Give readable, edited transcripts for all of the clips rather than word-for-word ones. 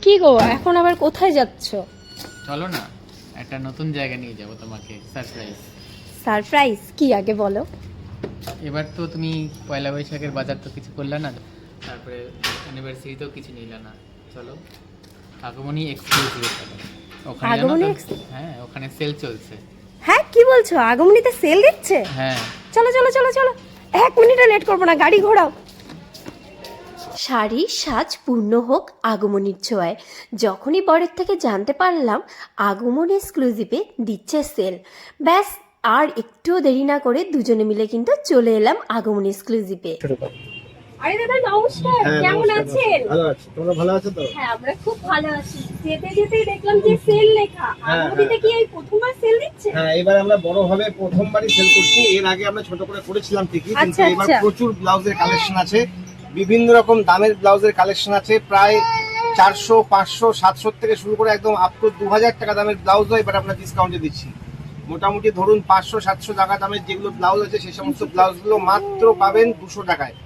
কি গো, এখন আবার কোথায় যাচ্ছ? চলো না, একটা নতুন জায়গা নিয়ে যাব তোমাকে, সারপ্রাইজ। সারপ্রাইজ কি আগে বলো? এবার তো তুমি পয়লা বৈশাখের বাজার তো কিছু করলে না, তারপরে অ্যানিভার্সারিতেও কিছু নিলে না। চলো আগমনী এক্সক্লুসিভে চলো। ওখানে জানো আগমনী তো? হ্যাঁ, ওখানে সেল চলছে। হ্যাঁ, কি বলছো? আগমনীতে সেল দিচ্ছে? হ্যাঁ, চলো চলো চলো চলো, 1 মিনিটও লেট করবো না, গাড়ি ঘোরাও। শাড়ির সাজ পূর্ণ হোক আগমনীর ছোঁয়ায়। যখনই বরের থেকে জানতে পারলাম আগমনী এক্সক্লুসিভে দিচ্ছে সেল, ব্যাস আর একটুও দেরি না করে দুজনে মিলে কিন্তু চলে এলাম আগমনী এক্সক্লুসিভে। আরে দাদা নমস্কার, কেমন আছেন? ভালো আছি, তোমরা ভালো আছো তো? হ্যাঁ, আমরা খুব ভালো আছি। যেতে যেতেই দেখলাম যে সেল লেখা। আগমনীতে কি এই প্রথমবার সেল দিচ্ছে? হ্যাঁ, এবার আমরা বড় ভাবে প্রথমবারই সেল করছি। এর আগে আমরা ছোট করে করেছিলাম ঠিকই, কিন্তু আচ্ছা, এবার আচ্ছা। প্রচুর ব্লাউজের কালেকশন আছে, বিভিন্ন রকম দামের ব্লাউজের কালেকশন আছে। প্রায় 400, 500, 700 থেকে শুরু করে একদম আপ টু 2000 টাকা দামের ব্লাউজও এবার আমরা ডিসকাউন্টে দিচ্ছি। মোটামুটি ধরুন 500, 700 টাকা দামের যেগুলো ব্লাউজ আছে সেই সমস্ত ব্লাউজগুলো মাত্র পাবেন 200 টাকায়।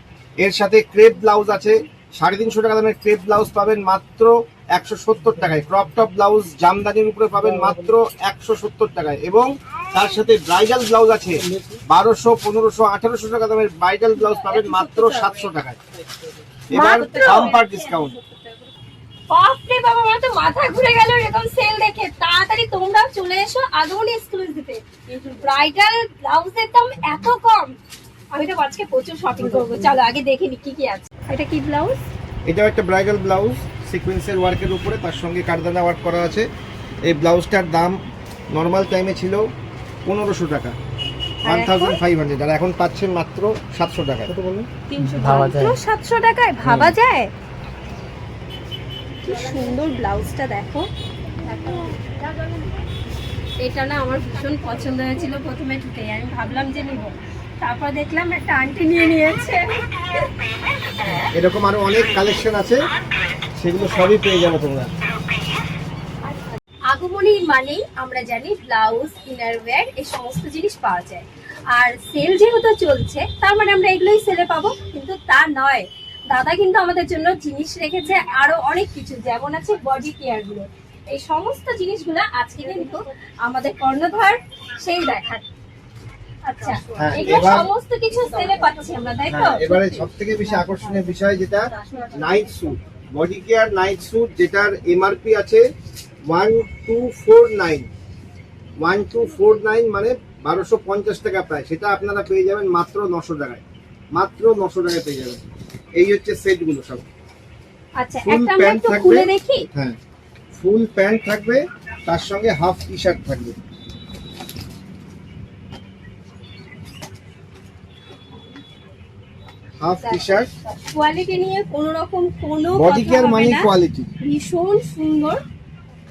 এর সাথে ক্রেপ ব্লাউজ আছে, 350 টাকা দামের ক্রেপ ব্লাউজ পাবেন মাত্র 170 টাকায়। ক্রপ টপ ব্লাউজ জামদানির উপরে পাবেন মাত্র 170 টাকায়। এবং তার সাথে ব্রাইডাল ব্লাউজ আছে 1200, 1500, 1800 টাকা দামের ব্রাইডাল ব্লাউজ পাবেন মাত্র 700 টাকায়। এবার বাম্পার ডিসকাউন্ট। বাপরে বাবা, আমার তো মাথা ঘুরে গেল এরকম সেল দেখে। তাড়াতাড়ি তোমরাও চলে এসো আগমনী এক্সক্লুসিভে। ব্রাইডাল ব্লাউজের দাম এত কম, আমি তো আজকে প্রচুর শপিং করবো। চলো আগে দেখে নি কি কি আছে। এটা কি ব্লাউজ? এটাও একটা ব্রাইডাল ব্লাউজ, সিকোয়েন্সের ওয়ার্কের উপরে, তার সঙ্গে কারদানা ওয়ার্ক করা আছে। এই ব্লাউজটার দাম নর্মাল টাইমে ছিল 1500 টাকা, 1500, আর এখন পাচ্ছেন মাত্র 700 টাকা। কত বলুন? 300 ভাবা যায়। 700 টাকায় ভাবা যায়? কি সুন্দর ব্লাউজটা দেখো। এটা না আমার ভীষণ পছন্দ হয়েছিল প্রথমে ঢুকেই, আমি ভাবলাম যে নিব, তারপর দেখলাম একটা আন্টি নিয়ে নিয়েছে। এরকম আরো অনেক কালেকশন আছে, সেগুলো সবই পেয়ে যাবে তোমরা। আগমনী মানেই আমরা জানি ব্লাউজ, ইনারওয়্যার, এই সমস্ত জিনিস পাওয়া যায়। আর সেল যেহেতু চলছে তার মানে আমরা এগুলোই সেলে পাবো, কিন্তু তা নয়। দাদা কিন্তু আমাদের জন্য জিনিস রেখেছে আরো অনেক কিছু, যেমন আছে বডি কেয়ার গুলো। এই সমস্ত জিনিসগুলো আজকে কিন্তু আমাদের কর্ণধার সেই দেখার। আচ্ছা, হ্যাঁ, এগুলো এবার- সমস্ত কিছু সেলে পাচ্ছি আমরা, তাই তো? হ্যাঁ, এবারে সব থেকে বেশি আকর্ষণীয় বিষয় যেটা night sweet, body care night sweet, যেটার এমআরপি আছে 1249, 1249 মানে 1250 টাকা প্রায়, সেটা আপনারা পেয়ে যাবেন মাত্র 900 টাকায়। মাত্র 900 টাকায় পেয়ে যাবেন। এই হচ্ছে সেটগুলো সব। আচ্ছা, ফুল একটা আমরা প্যান্ট একটু থাকবে। খুলে দেখি। হ্যাঁ, ফুল প্যান্ট থাকবে, তার সঙ্গে হাফ টি শার্ট থাকবে। Half T shirt. কোয়ালিটি নিয়ে কোনো রকম কোনো বডি কথা কেয়ার হবে মানে না। কোয়ালিটি। ভীষণ সুন্দর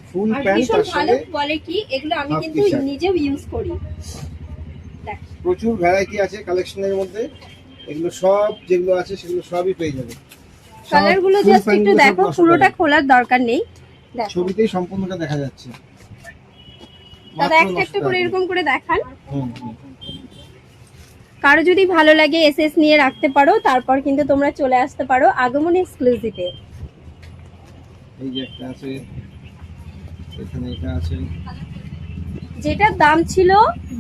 ফুল আর প্যান্ট, ভীষণ তার ভালো সঙ্গে কোয়ালিটি। এগুলো আমি half কিন্তু t-shirt। নিজেও ইউজ করি। দেখ, প্রচুর ভ্যারাইটি আছে কালেকশনের মধ্যে। এগুলো সব যেগুলো আছে সেগুলো সবই পেয়ে যাবে। সব কালার গুলো full জাস্ট pant একটু গুলো সব দেখো, 900 পুরোটা টাকা। খোলার দরকার নেই। দেখো ছবিতেই সম্পূর্ণটা দেখা যাচ্ছে। দাদা, মাত্র একটা 900 একটা করে টাকা। এরকম করে দেখান। হুম, হুম। কারো যদি ভালো লাগে এসএস নিয়ে রাখতে পারো, তারপর কিন্তু তোমরা চলে আসতে পারো আগমনী এক্সক্লুসিভে। এই যে একটা আছে, এখানে এটা আছে যেটার দাম ছিল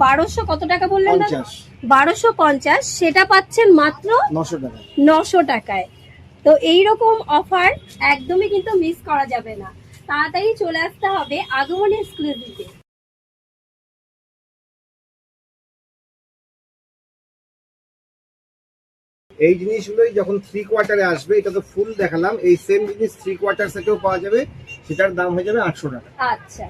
1200 কত টাকা বললেন দাদা? 50, 1250, সেটা পাচ্ছেন মাত্র 900 টাকা। 900 টাকায়। তো এইরকম অফার একদমই কিন্তু মিস করা যাবে না। তাড়াতাড়ি চলে আসতে হবে আগমনী এক্সক্লুসিভে। এই জিনিসগুলোই যখন 3 কোয়ার্টারে আসবে, এটা তো ফুল দেখালাম, এই সেম জিনিস 3 কোয়ার্টার সেটেও পাওয়া যাবে, সেটার দাম হয়ে যাবে 800 টাকা। আচ্ছা,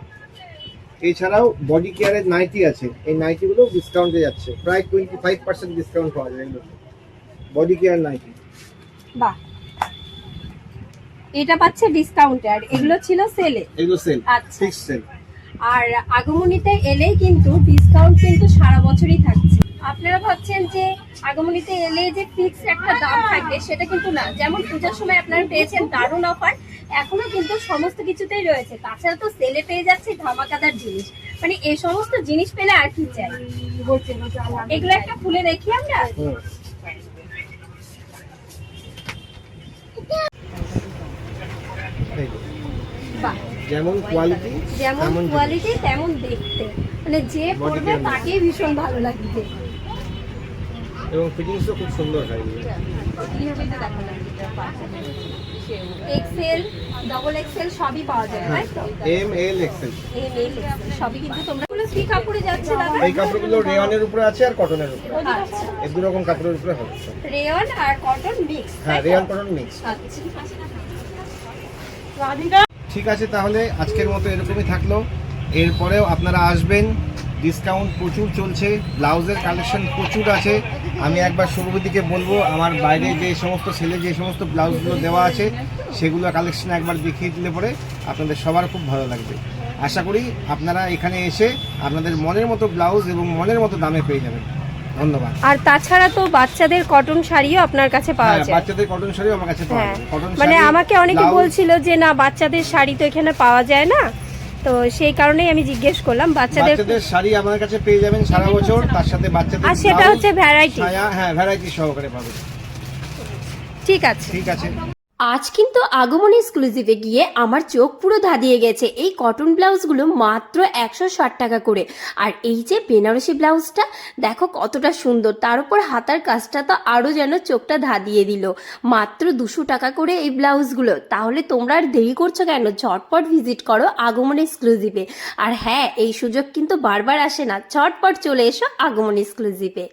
এছাড়াও বডি কেয়ারের নাইটি আছে, এই নাইটিগুলো ডিসকাউন্টে যাচ্ছে, প্রায় 25% ডিসকাউন্ট পাওয়া যায় এগুলোতে। বডি কেয়ার নাইটি, বাহ, এটা পাচ্ছে ডিসকাউন্টে, আর এগুলো ছিল সেলে। এগুলো সেল, আচ্ছা। Fix sell. আর আগমনীতে এলেই কিন্তু ডিসকাউন্ট কিন্তু সারা বছরই থাকছে। আপনারা ভাবছেন যে আগমনীতে এলে যে ফিক্সড একটা দাম থাকবে, সেটা কিন্তু না। যেমন পূজার সময় আপনারা পেয়েছেন দারুণ অফার, এখনো কিন্তু সমস্ত কিছুতেই রয়েছে। তাছাড়া তো সেলে পেয়ে যাচ্ছে ধামাকাদার জিনিস, মানে এই সমস্ত জিনিস পেলে আর কি চাই। এগুলো একটা খুলে দেখি আমরা। হুম। এই যে, বাহ, যেমন কোয়ালিটি যেমন তেমন কোয়ালিটি তেমন দেখতে, মানে যে পরবে কেমন? তাকেই ভীষণ ভালো লাগবে। এবং ফিটিংসও খুব সুন্দর হয় এক্সেল, ডবল এক্সেল সবই পাওয়া যায়, তাই তো? M L Excel. M L Excel সবই কিন্তু তোমরা এগুলো কি কাপড়ে যাচ্ছে দাদা? এই কাপড়গুলো রেয়নের উপরে আছে আর কটনের উপরে, আচ্ছা, এই দু রকম কাপড়ের উপরে হবে। রেয়ন আর কটন মিক্স, হ্যাঁ, রেয়ন কটন মিক্স। আচ্ছা। ঠিক আছে, তাহলে আজকের মতো এরকমই থাকলো। এরপরেও আপনারা আসবেন, ডিসকাউন্ট প্রচুর চলছে, ব্লাউজের কালেকশন প্রচুর আছে। আমি একবার শুভদিকে বলবো আমার বাইরে যে সমস্ত সেলে যে সমস্ত ব্লাউজগুলো দেওয়া আছে সেগুলো কালেকশন একবার দেখিয়ে দিলে পরে আপনাদের সবার খুব ভালো লাগবে। আশা করি আপনারা এখানে এসে আপনাদের মনের মতো ব্লাউজ এবং মনের মতো দামে পেয়ে যাবেন। ধন্যবাদ। আর তাছাড়া তো বাচ্চাদের কটন শাড়িও আপনার কাছে পাওয়া হ্যাঁ, যায়। বাচ্চাদের কটন শাড়িও আমার কাছে পাওয়া হ্যাঁ, যায়। কটন মানে শাড়ি, আমাকে অনেকে ব্লাউজ, বলছিল যে না বাচ্চাদের শাড়ি তো এখানে পাওয়া যায় না, তো সেই কারণেই আমি জিজ্ঞেস করলাম। বাচ্চাদের বাচ্চাদের শাড়ি আমার কাছে পেয়ে যাবেন সারা বছর, তার সাথে বাচ্চাদের আর সেটা ব্লাউজ, হচ্ছে ভ্যারাইটি। ছায়া, হ্যাঁ ভ্যারাইটি সহকারে পাবেন। ঠিক আছে। ঠিক আছে। আজ কিন্তু আগমন এক্সক্লুসিভে গিয়ে আমার চোখ পুরো ধাঁধিয়ে গেছে। এই কটন ব্লাউজগুলো মাত্র 160 টাকা করে। আর এই যে বেনারসি ব্লাউজটা দেখো কতটা সুন্দর, তার উপর হাতার কাজটা তো আরও যেন চোখটা ধাঁধিয়ে দিল। মাত্র 200 টাকা করে এই ব্লাউজগুলো। তাহলে তোমরা আর দেরি করছো কেন? ঝটপট ভিজিট করো আগমন এক্সক্লুসিভে। আর হ্যাঁ, এই সুযোগ কিন্তু বারবার আসে না, ঝটপট চলে এসো আগমন এক্সক্লুসিভে।